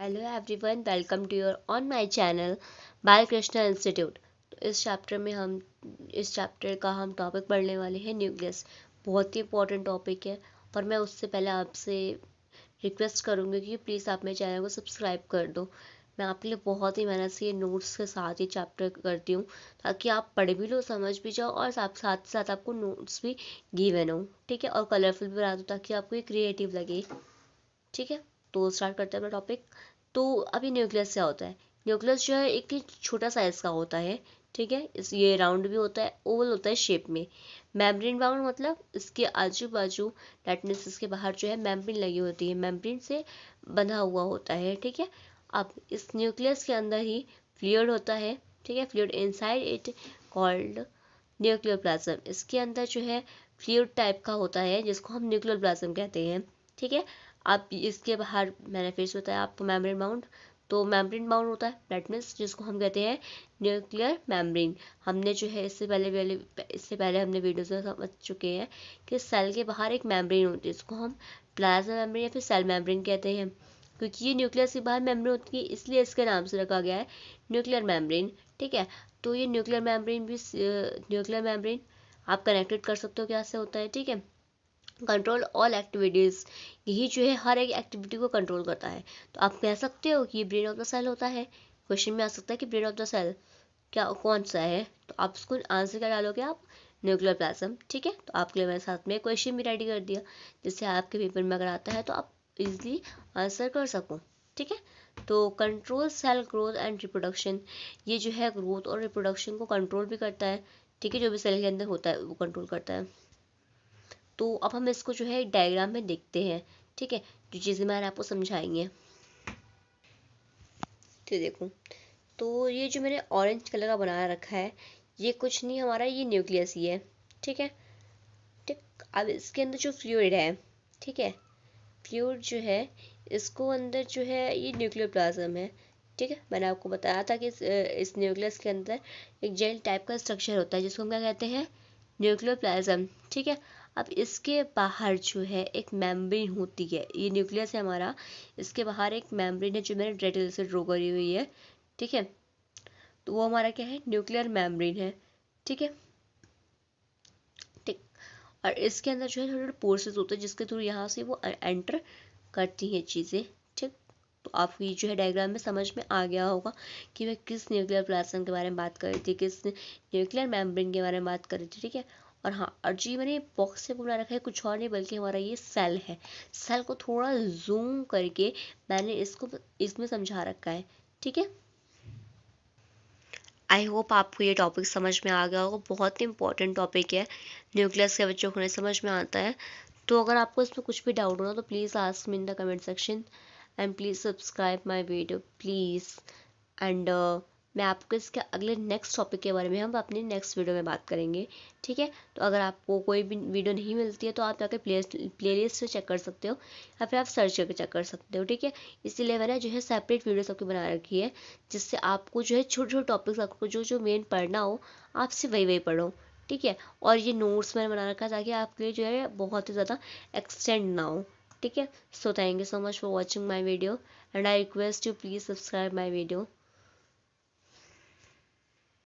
Hello everyone, welcome to your on my channel Balakrishna institute. तो इस chapter का हम टॉपिक पढ़ने वाले हैं न्यूक्लियस। बहुत ही इंपॉर्टेंट टॉपिक है। और मैं उससे पहले आपसे रिक्वेस्ट करूँगी कि प्लीज़ आप मेरे चैनल को सब्सक्राइब कर दो। मैं आपके लिए बहुत ही मेहनत से ये नोट्स के साथ ही चैप्टर करती हूँ, ताकि आप पढ़ भी लो, समझ भी जाओ, और साथ साथ आपको नोट्स भी गिवन हो, ठीक है, और कलरफुल भी बना दो ताकि आपको ये क्रिएटिव लगे। ठीक है, तो स्टार्ट करते हैं अपना टॉपिक। तो अभी न्यूक्लियस क्या होता है? न्यूक्लियस जो है एक छोटा साइज का होता है, ठीक है। ये राउंड भी होता है, ओवल होता है शेप में। मेम्ब्रेन बाउंड मतलब इसके आजू बाजू, दैट मीन्स इसके बाहर जो है मेम्ब्रेन लगी होती है, मेम्ब्रेन से बंधा हुआ होता है, ठीक है। अब इस न्यूक्लियस के अंदर ही फ्लूइड होता है, ठीक है। Fluid inside it called nuclear plasm. इसके अंदर जो है फ्लूइड टाइप का होता है जिसको हम न्यूक्लियर प्लाज्म कहते हैं, ठीक है। आप इसके बाहर मैंने फिर से बताया आपको मेम्ब्रेन बाउंड। तो मेम्ब्रेन बाउंड होता है, दैट मीन्स जिसको हम कहते हैं न्यूक्लियर मेम्ब्रेन। हमने जो है इससे पहले हमने वीडियोस में समझ चुके हैं कि सेल के बाहर एक मेम्ब्रेन होती है, जिसको हम प्लाज्मा मेम्ब्रेन या फिर सेल मेम्ब्रेन कहते हैं। क्योंकि ये न्यूक्लियस के बाहर मेम्ब्रेन होती है, इसलिए इसके नाम से रखा गया है न्यूक्लियर मेम्ब्रेन, ठीक है। तो ये न्यूक्लियर मेम्ब्रेन आप कनेक्टेड कर सकते हो, क्या से होता है, ठीक है। कंट्रोल ऑल एक्टिविटीज़, यही जो है हर एक एक्टिविटी को कंट्रोल करता है। तो आप कह सकते हो कि ये ब्रेन ऑफ द सेल होता है। क्वेश्चन में आ सकता है कि ब्रेन ऑफ द सेल क्या कौन सा है, तो आप उसको आंसर क्या डालोगे आप? न्यूक्लियर प्लाज्म, ठीक है। तो आपके लिए मैंने साथ में क्वेश्चन भी रेडी कर दिया, जिससे आपके पेपर में अगर आता है तो आप इजीली आंसर कर सको, ठीक है। तो control cell growth and reproduction, ये जो है ग्रोथ और रिप्रोडक्शन को कंट्रोल भी करता है, ठीक है। जो भी सेल के अंदर होता है वो कंट्रोल करता है। तो अब हम इसको जो है एक डायग्राम में देखते हैं, ठीक है, जो चीज़ें मैंने आपको समझाई हैं। तो देखो, तो ये जो मैंने ऑरेंज कलर का बनाया रखा है, ये कुछ नहीं हमारा, ये न्यूक्लियस ही है, ठीक है। ठीक, अब इसके अंदर जो फ्लूइड है, ठीक है, फ्लूइड जो है इसको अंदर जो है ये न्यूक्लियर प्लाज्म है, ठीक है। मैंने आपको बताया था कि इस न्यूक्लियस के अंदर एक जेल टाइप का स्ट्रक्चर होता है, जिसको हम क्या कहते हैं? न्यूक्लियर प्लाज्म, ठीक है। अब इसके बाहर जो है एक मेम्ब्रेन होती है, ये न्यूक्लियस है हमारा, इसके बाहर एक मेम्ब्रेन है जो मैंने रेड कलर से ड्रॉ करी हुई है, ठीक है। तो वो हमारा क्या है? न्यूक्लियर मेम्ब्रेन है, ठीक है। ठीक, और इसके अंदर जो है छोटे छोटे पोर्सेस होते हैं, जिसके थ्रू यहाँ से वो एंटर करती हैं चीज़ें, ठीक। तो आपको ये जो है डायग्राम में समझ में आ गया होगा कि मैं किस न्यूक्लियर प्लाज्म के बारे में बात कर रही थी, किस न्यूक्लियर मेम्ब्रेन के बारे में बात कर रही थी, ठीक है। और हाँ, और जी मैंने बॉक्स से बना रखा है कुछ और नहीं बल्कि हमारा ये सेल है। सेल को थोड़ा जूम करके मैंने इसको इसमें समझा रखा है, ठीक है। आई होप आपको ये टॉपिक समझ में आ गया होगा, बहुत ही इंपॉर्टेंट टॉपिक है, न्यूक्लियस के बच्चों को नहीं समझ में आता है। तो अगर आपको इसमें कुछ भी डाउट हो ना, तो please ask me in the comment section, and please subscribe my video please. And मैं आपको इसके अगले नेक्स्ट टॉपिक के बारे में हम अपनी नेक्स्ट वीडियो में बात करेंगे, ठीक है। तो अगर आपको कोई भी वीडियो नहीं मिलती है तो आप जाकर प्लेलिस्ट से चेक कर सकते हो, या फिर आप सर्च करके चेक कर सकते हो, ठीक है। इसीलिए मैंने जो है सेपरेट वीडियो सबकी बना रखी है, जिससे आपको जो है छोटे छोटे टॉपिक्स, आपको जो जो मेन पढ़ना हो आप सिर्फ वही वही पढ़ो, ठीक है। और ये नोट्स मैंने बना रखा है ताकि आपके लिए जो है बहुत ही ज़्यादा एक्सटेंड ना हो, ठीक है। So thank you so much for watching my video, and I request you please subscribe my video.